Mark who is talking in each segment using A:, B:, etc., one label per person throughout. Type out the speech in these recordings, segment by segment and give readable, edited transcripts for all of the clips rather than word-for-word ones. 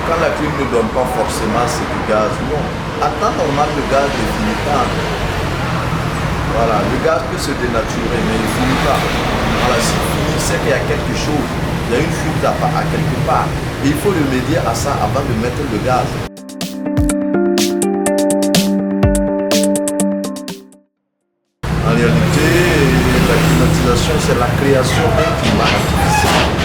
A: quand la clim ne donne pas forcément c'est du gaz, non. À temps normal, le gaz ne finit pas. Voilà, le gaz peut se dénaturer, mais il ne finit pas. Voilà, s'il finit, c'est qu'il y a quelque chose, il y a une fuite à quelque part. Et il faut remédier à ça avant de mettre le gaz. En réalité, la climatisation, c'est la création d'un climat artificiel.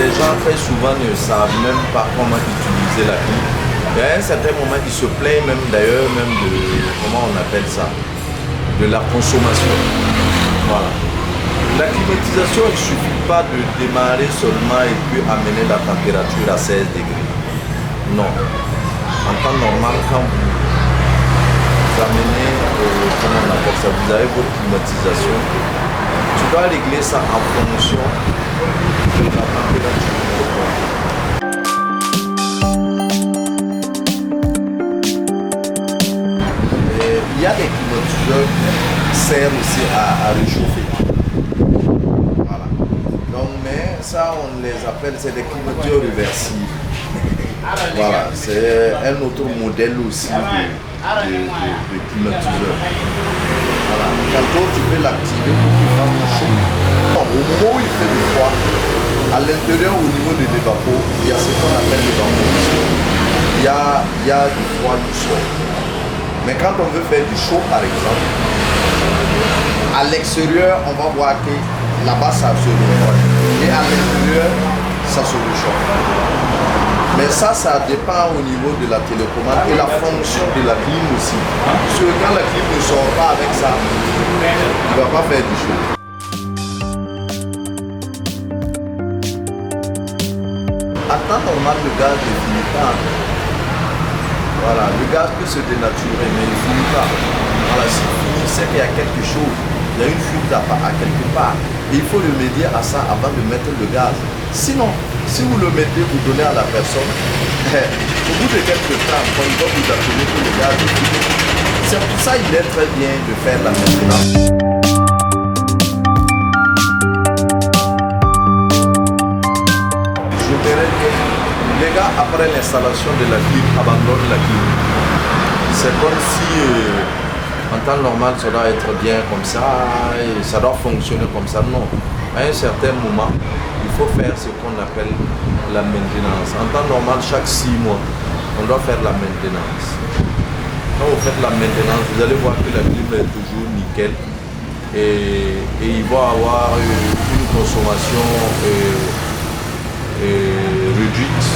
A: Les gens très souvent ne savent même pas comment utiliser la clim. Et à un certain moment, ils se plaignent même d'ailleurs même de, comment on appelle ça, de la consommation. Voilà. La climatisation, il ne suffit pas de démarrer seulement et puis amener la température à 16 degrés. Non. En temps normal, quand vous amenez, comment on appelle ça, vous avez votre climatisation, tu dois régler ça en fonction de la température. Il y a des climatiseurs qui servent aussi à réchauffer. Voilà. Donc, mais ça, on les appelle, c'est des climatiseurs réversibles. Voilà, c'est un autre modèle aussi de climatiseur. Voilà. Tantôt, tu peux l'activer pour qu'il fasse chaud. Au moment où il fait du froid, à l'intérieur, au niveau de l'évapo, il y a ce qu'on appelle l'évaporation. Il y a du froid du sol. Mais quand on veut faire du chaud, par exemple, à l'extérieur, on va voir que là-bas, ça se refroidit. Et à l'intérieur, ça se réchauffe. Mais ça dépend au niveau de la télécommande et la fonction de la clim aussi. Parce que quand la clim ne sort pas avec ça, il ne va pas faire du chaud. À temps normal, le gaz ne finit pas. Voilà, le gaz peut se dénaturer, mais il ne finit pas. Voilà, s'il finit, c'est qu'il y a quelque chose, il y a une fuite à quelque part. Et il faut remédier à ça avant de mettre le gaz. Sinon, si vous le mettez, vous donnez à la personne, au bout de quelques temps, quand il va vous appeler que le gaz est fini. C'est pour ça qu'il est très bien de faire la maintenance. Je dirais que les gars, après l'installation de la clim, abandonnent la clim. C'est comme si, en temps normal, ça doit être bien comme ça, et ça doit fonctionner comme ça. Non. À un certain moment, il faut faire ce qu'on appelle la maintenance. En temps normal, chaque 6 mois, on doit faire la maintenance. Quand vous faites la maintenance, vous allez voir que la clim est toujours nickel. Et il va avoir une consommation réduite